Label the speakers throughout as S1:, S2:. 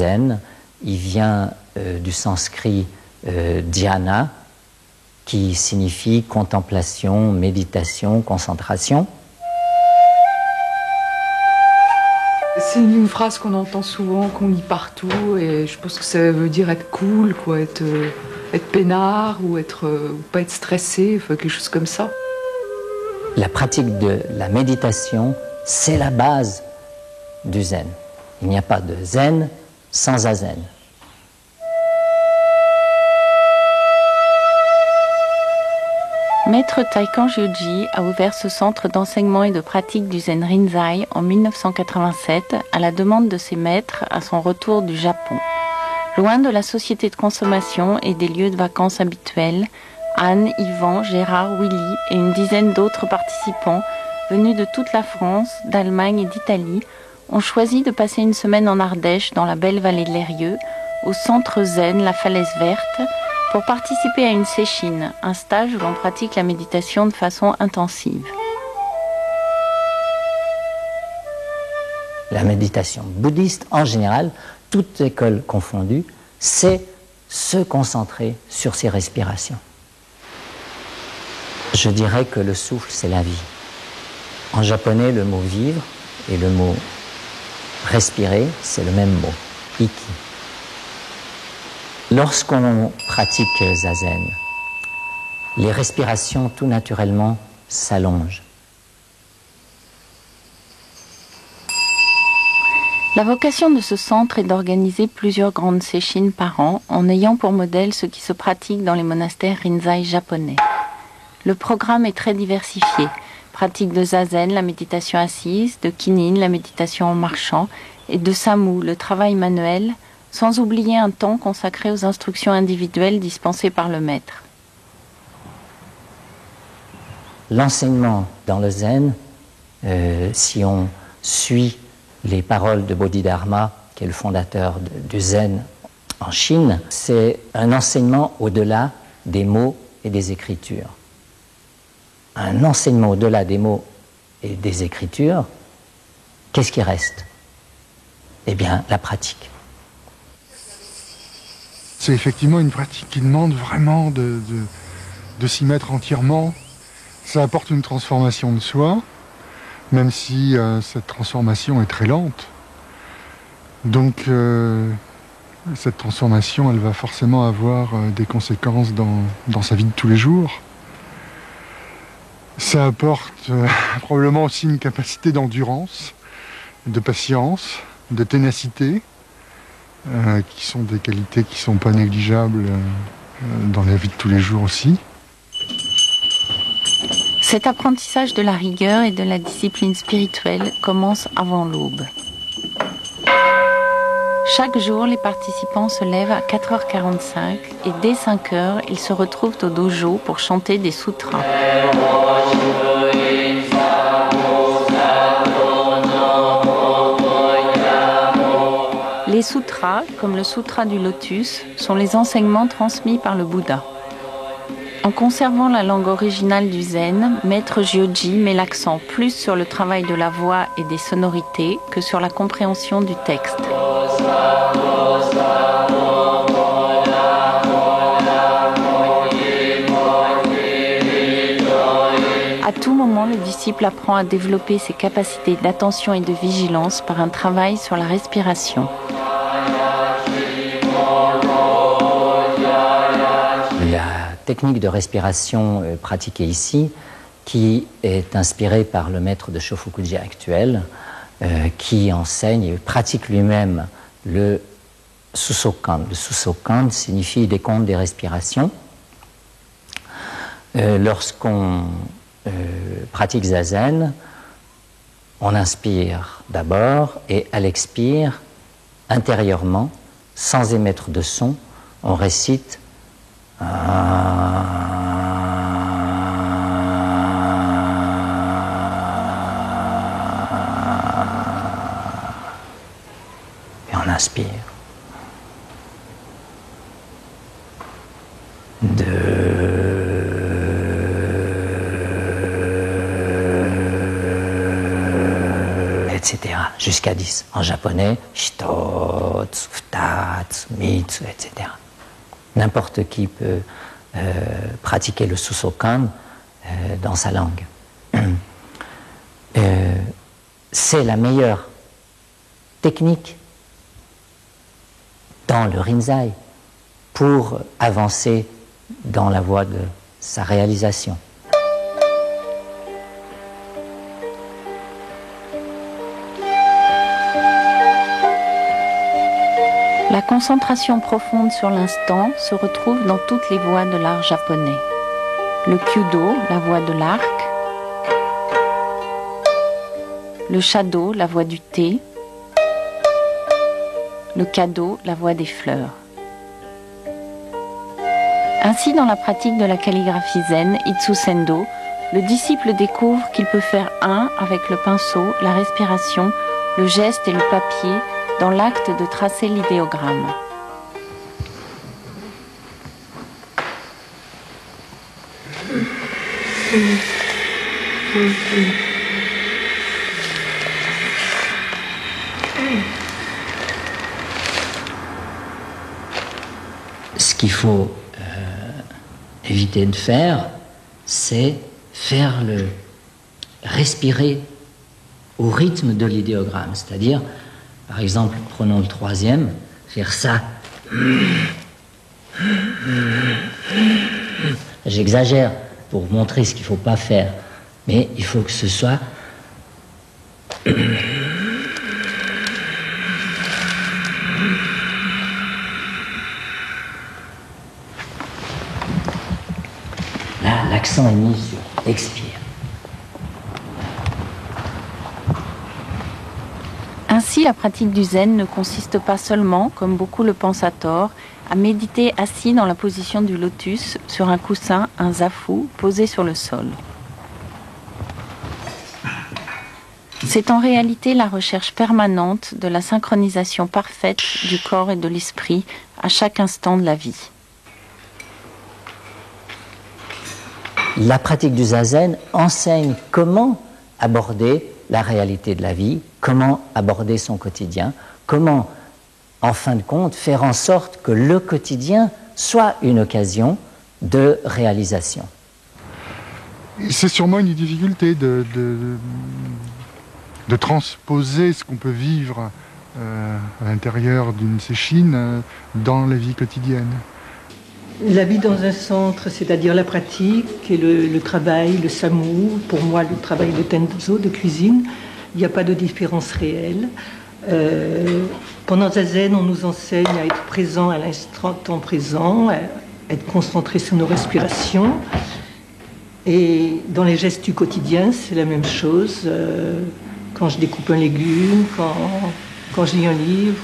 S1: zen, il vient du sanskrit dhyana, qui signifie contemplation, méditation, concentration.
S2: C'est une phrase qu'on entend souvent, qu'on lit partout, et je pense que ça veut dire être cool, quoi, être peinard ou pas être stressé, enfin, quelque chose comme ça.
S1: La pratique de la méditation, c'est la base du zen. Il n'y a pas de zen sans zazen.
S3: Maître Taikan Gyōji a ouvert ce centre d'enseignement et de pratique du Zen Rinzai en 1987 à la demande de ses maîtres à son retour du Japon. Loin de la société de consommation et des lieux de vacances habituels, Anne, Yvan, Gérard, Willy et une dizaine d'autres participants venus de toute la France, d'Allemagne et d'Italie ont choisi de passer une semaine en Ardèche dans la belle vallée de l'Eyrieux, au centre Zen La Falaise Verte, pour participer à une séchine, un stage où l'on pratique la méditation de façon intensive.
S1: La méditation bouddhiste, en général, toutes écoles confondues, c'est se concentrer sur ses respirations. Je dirais que le souffle, c'est la vie. En japonais, le mot vivre et le mot respirer, c'est le même mot, iki. Lorsqu'on pratique zazen, les respirations tout naturellement s'allongent.
S3: La vocation de ce centre est d'organiser plusieurs grandes séchines par an en ayant pour modèle ce qui se pratique dans les monastères Rinzai japonais. Le programme est très diversifié. Pratique de zazen, la méditation assise, de kinin, la méditation en marchant, et de samu, le travail manuel, sans oublier un temps consacré aux instructions individuelles dispensées par le maître.
S1: L'enseignement dans le zen, si on suit les paroles de Bodhidharma, qui est le fondateur du zen en Chine, c'est un enseignement au-delà des mots et des écritures. Un enseignement au-delà des mots et des écritures, qu'est-ce qui reste? Eh bien, la pratique.
S4: C'est effectivement une pratique qui demande vraiment de s'y mettre entièrement. Ça apporte une transformation de soi, même si cette transformation est très lente. Donc, cette transformation, elle va forcément avoir des conséquences dans sa vie de tous les jours. Ça apporte probablement aussi une capacité d'endurance, de patience, de ténacité, qui sont des qualités qui ne sont pas négligeables dans la vie de tous les jours aussi.
S3: Cet apprentissage de la rigueur et de la discipline spirituelle commence avant l'aube. Chaque jour, les participants se lèvent à 4h45 et dès 5h, ils se retrouvent au dojo pour chanter des sutras. Les sutras, comme le sutra du lotus, sont les enseignements transmis par le Bouddha. En conservant la langue originale du zen, Maître Gyōji met l'accent plus sur le travail de la voix et des sonorités que sur la compréhension du texte. À tout moment, le disciple apprend à développer ses capacités d'attention et de vigilance par un travail sur la respiration.
S1: La technique de respiration pratiquée ici, qui est inspirée par le maître de Shofukuji actuel, qui enseigne et pratique lui-même le Susokan. Le Susokan signifie décompte des respirations. Lorsqu'on pratique zazen, on inspire d'abord et à l'expire, intérieurement, sans émettre de son, on récite et on inspire. Etc. Jusqu'à 10. En japonais, shito, tsufuta, Tat, Mit, etc. N'importe qui peut pratiquer le Susokan dans sa langue. C'est la meilleure technique dans le Rinzai pour avancer dans la voie de sa réalisation.
S3: La concentration profonde sur l'instant se retrouve dans toutes les voies de l'art japonais. Le kyudo, la voie de l'arc, le shado, la voie du thé, le kado, la voie des fleurs. Ainsi, dans la pratique de la calligraphie zen, Itsusendo, le disciple découvre qu'il peut faire un avec le pinceau, la respiration, le geste et le papier dans l'acte de tracer l'idéogramme.
S1: Ce qu'il faut éviter de faire, c'est faire le respirer au rythme de l'idéogramme. C'est-à-dire, par exemple, prenons le troisième, faire ça. J'exagère pour montrer ce qu'il ne faut pas faire, mais il faut que ce soit là, l'accent est mis sur expire.
S3: Ainsi, la pratique du zen ne consiste pas seulement, comme beaucoup le pensent à tort, à méditer assis dans la position du lotus sur un coussin, un zafu, posé sur le sol. C'est en réalité la recherche permanente de la synchronisation parfaite du corps et de l'esprit à chaque instant de la vie.
S1: La pratique du zazen enseigne comment aborder la réalité de la vie, comment aborder son quotidien, comment, en fin de compte, faire en sorte que le quotidien soit une occasion de réalisation.
S4: C'est sûrement une difficulté de transposer ce qu'on peut vivre à l'intérieur d'une séchine dans la vie quotidienne.
S5: La vie dans un centre, c'est-à-dire la pratique et le travail, le samu, pour moi le travail de tenzo, de cuisine, il n'y a pas de différence réelle. Pendant Zazen, on nous enseigne à être présent à l'instant présent, à être concentré sur nos respirations. Et dans les gestes du quotidien, c'est la même chose. Quand je découpe un légume, quand je lis un livre,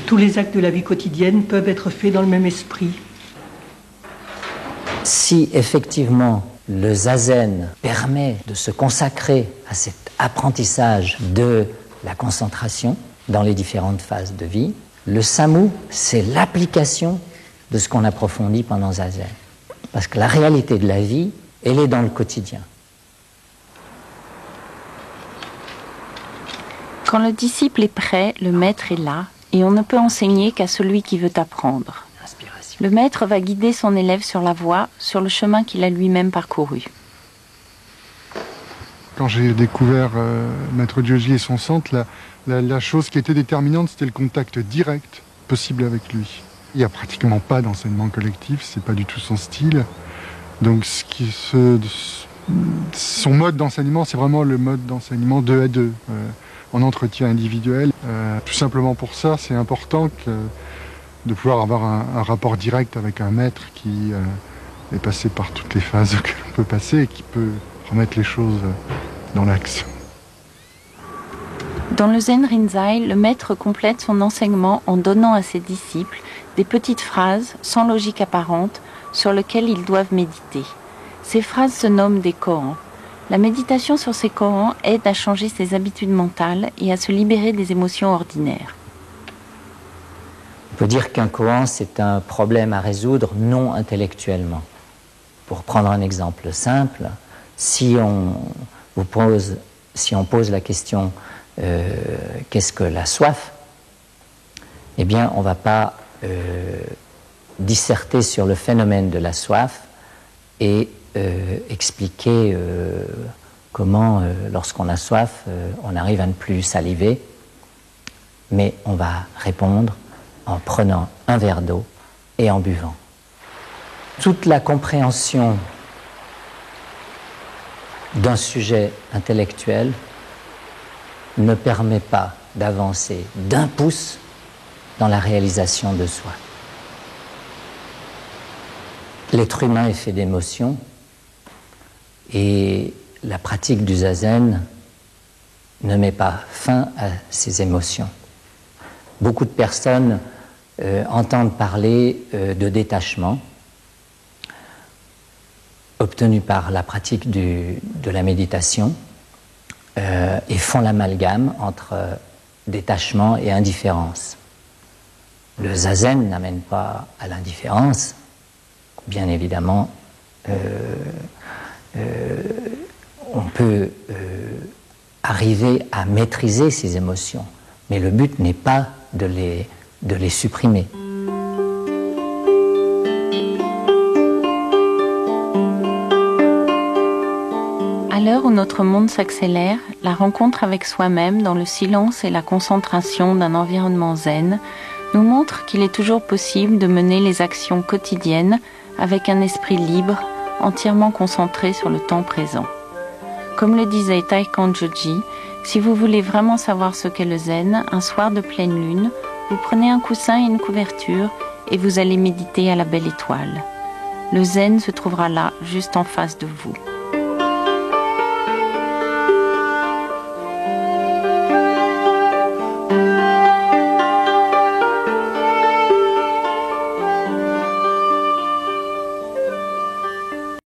S5: tous les actes de la vie quotidienne peuvent être faits dans le même esprit.
S1: Si effectivement le zazen permet de se consacrer à cet apprentissage de la concentration dans les différentes phases de vie, le samu, c'est l'application de ce qu'on approfondit pendant zazen. Parce que la réalité de la vie, elle est dans le quotidien.
S3: Quand le disciple est prêt, le maître est là, et on ne peut enseigner qu'à celui qui veut apprendre. Le maître va guider son élève sur la voie, sur le chemin qu'il a lui-même parcouru.
S4: Quand j'ai découvert Maître Joji et son centre, la chose qui était déterminante, c'était le contact direct possible avec lui. Il n'y a pratiquement pas d'enseignement collectif, c'est pas du tout son style. Donc son mode d'enseignement, c'est vraiment le mode d'enseignement 2 à 2, en entretien individuel. Tout simplement pour ça, c'est important de pouvoir avoir un rapport direct avec un maître qui est passé par toutes les phases que l'on peut passer et qui peut remettre les choses dans l'axe.
S3: Dans le Zen Rinzai, le maître complète son enseignement en donnant à ses disciples des petites phrases sans logique apparente sur lesquelles ils doivent méditer. Ces phrases se nomment des koans. La méditation sur ces koans aide à changer ses habitudes mentales et à se libérer des émotions ordinaires.
S1: On peut dire qu'un koan, c'est un problème à résoudre non intellectuellement. Pour prendre un exemple simple, si on pose la question qu'est-ce que la soif, eh bien, on ne va pas disserter sur le phénomène de la soif et expliquer comment, lorsqu'on a soif, on arrive à ne plus saliver, mais on va répondre en prenant un verre d'eau et en buvant. Toute la compréhension d'un sujet intellectuel ne permet pas d'avancer d'un pouce dans la réalisation de soi. L'être humain est fait d'émotions et la pratique du zazen ne met pas fin à ces émotions. Beaucoup de personnes entendent parler de détachement obtenu par la pratique de la méditation et font l'amalgame entre détachement et indifférence. Le zazen n'amène pas à l'indifférence. Bien évidemment, on peut arriver à maîtriser ces émotions, mais le but n'est pas de les supprimer.
S3: À l'heure où notre monde s'accélère, la rencontre avec soi-même dans le silence et la concentration d'un environnement zen nous montre qu'il est toujours possible de mener les actions quotidiennes avec un esprit libre, entièrement concentré sur le temps présent. Comme le disait Taikan Joji, si vous voulez vraiment savoir ce qu'est le zen, un soir de pleine lune, vous prenez un coussin et une couverture et vous allez méditer à la belle étoile. Le zen se trouvera là, juste en face de vous.